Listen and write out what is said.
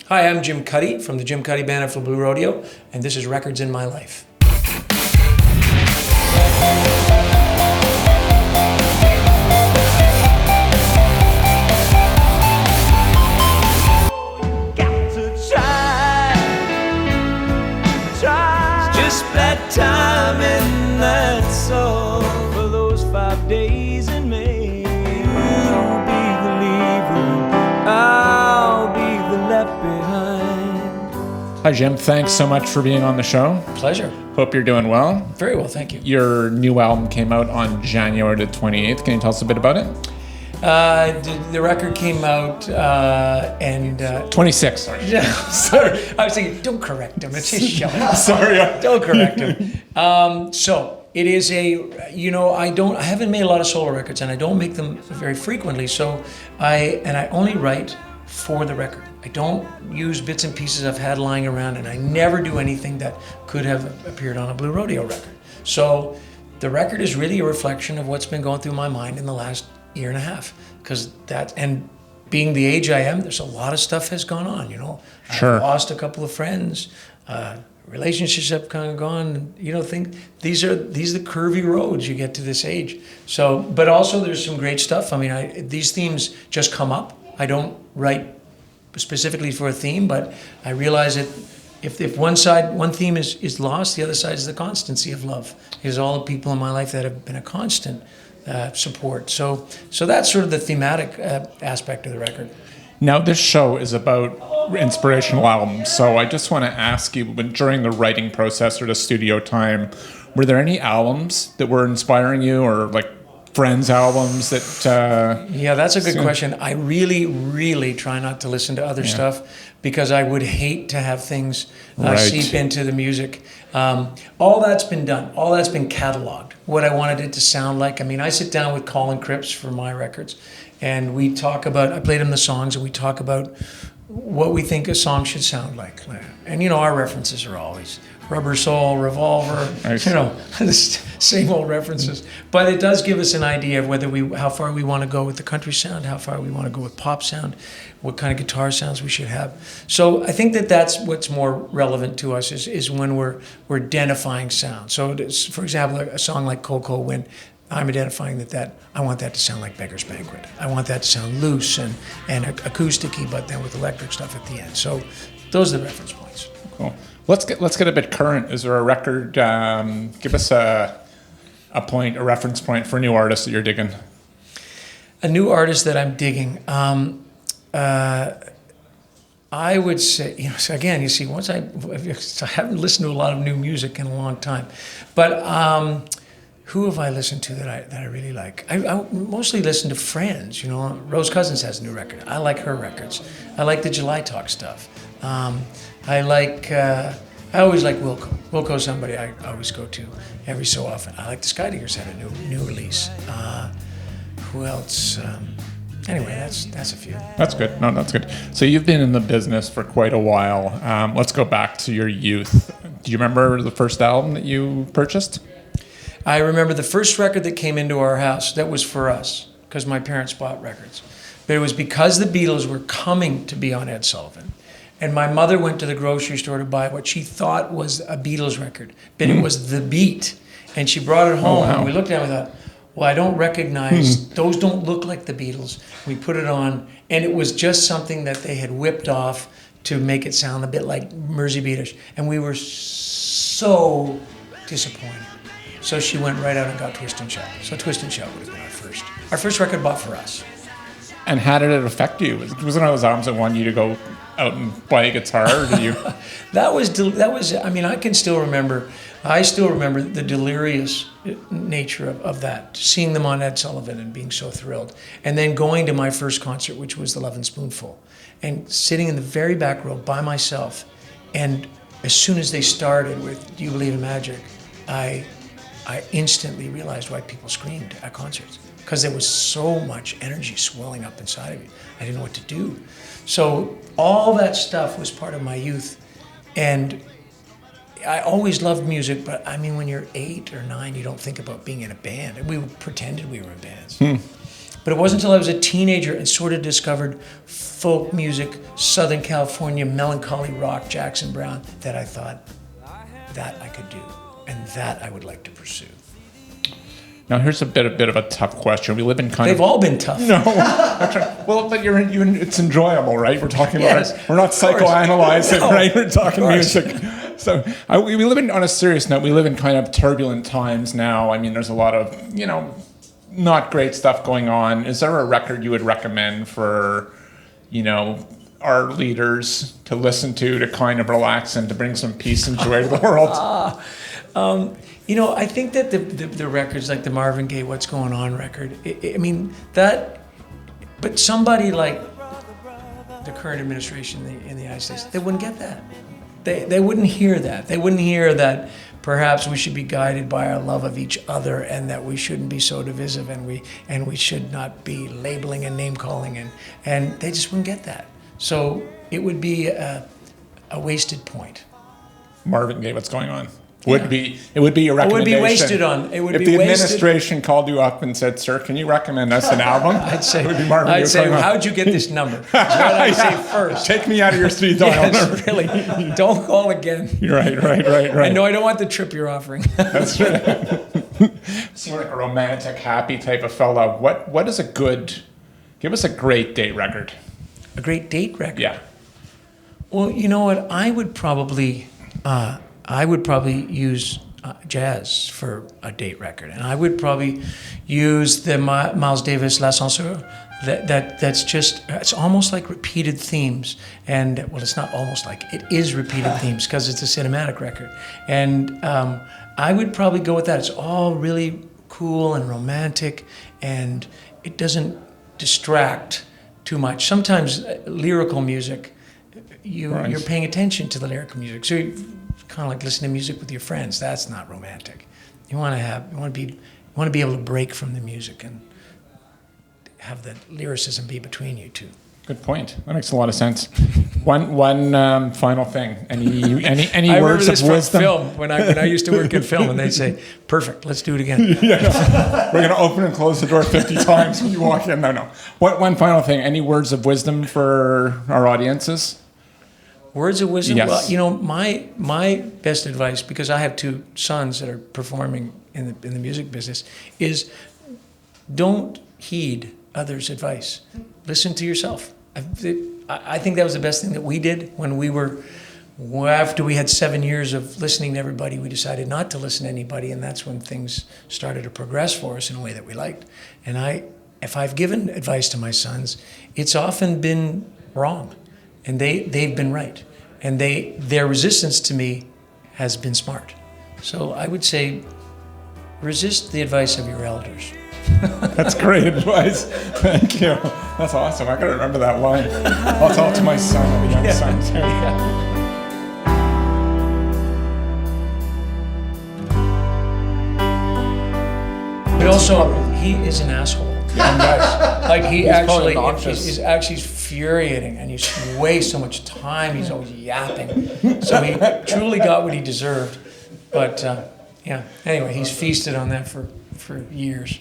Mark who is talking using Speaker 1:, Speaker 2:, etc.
Speaker 1: Hi, I'm Jim Cuddy from the Jim Cuddy Band at Blue Rodeo, and this is Records in My Life.
Speaker 2: Just that time in that song for those 5 days in May. I'll be the leaver, I'll be the left behind.
Speaker 3: Hi, Jim. Thanks so much for being on the show.
Speaker 1: Pleasure.
Speaker 3: Hope you're doing well.
Speaker 1: Very well, thank you.
Speaker 3: Your new album came out on January the 28th. Can you tell us a bit about it?
Speaker 1: The record came out
Speaker 3: 26, sorry.
Speaker 1: Yeah, sorry. I was thinking, don't correct him. It's his show.
Speaker 3: Sorry.
Speaker 1: Don't correct him. So it is I haven't made a lot of solo records, and I don't make them very frequently. So I only write for the record. I don't use bits and pieces I've had lying around, and I never do anything that could have appeared on a Blue Rodeo record. So the record is really a reflection of what's been going through my mind in the last year and a half, and being the age I am, there's a lot of stuff has gone on,
Speaker 3: Sure.
Speaker 1: I've lost a couple of friends, relationships have kind of gone, these are the curvy roads you get to this age. So, but also there's some great stuff. I mean, these themes just come up. I don't write specifically for a theme, but I realize that if one theme is lost, the other side is the constancy of love. Is all the people in my life that have been a constant support. So that's sort of the thematic aspect of the record.
Speaker 3: Now, this show is about inspirational albums, so I just want to ask you, during the writing process or the studio time, were there any albums that were inspiring you, or like friends' albums that...
Speaker 1: Yeah, that's a good question. I really, really try not to listen to other stuff, because I would hate to have things seep into the music. All that's been done. All that's been cataloged. What I wanted it to sound like. I mean, I sit down with Colin Cripps for my records, and we talk about, I played him the songs, and we talk about what we think a song should sound like. And, our references are always Rubber Soul, Revolver, the same old references. But it does give us an idea of how far we want to go with the country sound, how far we want to go with pop sound, what kind of guitar sounds we should have. So I think that's what's more relevant to us is when we're identifying sound. So for example, a song like Cold Cold Wind, I'm identifying that I want that to sound like Beggars Banquet. I want that to sound loose and acoustic-y, but then with electric stuff at the end. So those are the reference points.
Speaker 3: Cool. Let's get a bit current. Is there a record? Give us a reference point for a new artist that you're digging.
Speaker 1: A new artist that I'm digging. I would say, so again, you see, I haven't listened to a lot of new music in a long time, but who have I listened to that I really like? I mostly listen to friends. Rose Cousins has a new record. I like her records. I like the July Talk stuff. I always like Wilco. Wilco's somebody I always go to every so often. I like the Skydiggers had a new release. Who else? Anyway, that's a few.
Speaker 3: That's good. No, that's good. So you've been in the business for quite a while. Let's go back to your youth. Do you remember the first album that you purchased?
Speaker 1: I remember the first record that came into our house that was for us, because my parents bought records. But it was because the Beatles were coming to be on Ed Sullivan. And my mother went to the grocery store to buy what she thought was a Beatles record, but it was The Beat. And she brought it home, and we looked at it and thought, well, I don't recognize, those don't look like the Beatles. We put it on, and it was just something that they had whipped off to make it sound a bit like Mersey Beatish. And we were so disappointed. So she went right out and got Twist and Shout. So Twist and Shout would have been our first record bought for us.
Speaker 3: And how did it affect you? Was it one of those albums that wanted you to go out and buy a guitar? Or did you?
Speaker 1: That was. I mean, I still remember the delirious nature of that. Seeing them on Ed Sullivan and being so thrilled, and then going to my first concert, which was the Lovin' Spoonful, and sitting in the very back row by myself. And as soon as they started with "Do You Believe in Magic," I instantly realized why people screamed at concerts. Because there was so much energy swelling up inside of me. I didn't know what to do. So all that stuff was part of my youth. And I always loved music, but I mean, when you're 8 or 9, you don't think about being in a band. We pretended we were in bands. But it wasn't until I was a teenager and sort of discovered folk music, Southern California, melancholy rock, Jackson Browne, that I thought that I could do and that I would like to pursue.
Speaker 3: Now here's a bit of a tough question. We live in kind
Speaker 1: They've all been tough.
Speaker 3: No, well, but it's enjoyable, right? We're talking
Speaker 1: Yes,
Speaker 3: about. We're not psychoanalyzing,
Speaker 1: No,
Speaker 3: right? We're talking
Speaker 1: of course.
Speaker 3: music. So we live in, on a serious note, we live in kind of turbulent times now. I mean, there's a lot of not great stuff going on. Is there a record you would recommend for our leaders to listen to kind of relax and to bring some peace and joy to the world?
Speaker 1: I think that the records like the Marvin Gaye "What's Going On" record, but somebody like the current administration in the United States, they wouldn't get that. They wouldn't hear that. They wouldn't hear that perhaps we should be guided by our love of each other and that we shouldn't be so divisive and we should not be labeling and name calling and they just wouldn't get that. So it would be a wasted point.
Speaker 3: Marvin Gaye, "What's Going On"? It would be your recommendation.
Speaker 1: It would be wasted on.
Speaker 3: If the administration called you up and said, "Sir, can you recommend us an album?"
Speaker 1: I'd say,
Speaker 3: it would be Marvin Gaye, "What's Going On."
Speaker 1: "How'd you get this number?" That's what I'd say first.
Speaker 3: Take me out of your speed dial.
Speaker 1: Yes, really. Don't call again.
Speaker 3: Right.
Speaker 1: I know I don't want the trip you're offering.
Speaker 3: That's right. Seem like a romantic, happy type of fella. What is give us a great date record.
Speaker 1: A great date record?
Speaker 3: Yeah.
Speaker 1: Well, you know what? I would probably use jazz for a date record, and I would probably use the Miles Davis L'Ascenseur. It's almost like repeated themes, and well, it's not almost like, it is repeated themes because it's a cinematic record, and I would probably go with that. It's all really cool and romantic, and it doesn't distract too much. Sometimes lyrical music, you're paying attention to the lyrical music, so you kind of like listening to music with your friends. That's not romantic. You want to be able to break from the music and have the lyricism be between you two.
Speaker 3: Good point. That makes a lot of sense. One final thing. Any
Speaker 1: I
Speaker 3: words of
Speaker 1: from
Speaker 3: wisdom?
Speaker 1: film when I used to work in film, and they'd say, "Perfect, let's do it again."
Speaker 3: We're going to open and close the door 50 times when you walk in. No. One final thing. Any words of wisdom for our audiences?
Speaker 1: Words of wisdom?
Speaker 3: Yes.
Speaker 1: Well, my best advice, because I have two sons that are performing in the music business, is don't heed others' advice. Listen to yourself. I think that was the best thing that we did after we had 7 years of listening to everybody, we decided not to listen to anybody, and that's when things started to progress for us in a way that we liked. And if I've given advice to my sons, it's often been wrong, and they've been right. And their resistance to me has been smart. So I would say, resist the advice of your elders.
Speaker 3: That's great advice. Thank you. That's awesome. I gotta remember that line. I'll tell it to my son, the young son too.
Speaker 1: Yeah. But also, he is an asshole. Like he actually is actually infuriating, and he's wastes so much time. He's always yapping. So he truly got what he deserved. But anyway, he's feasted on that for years.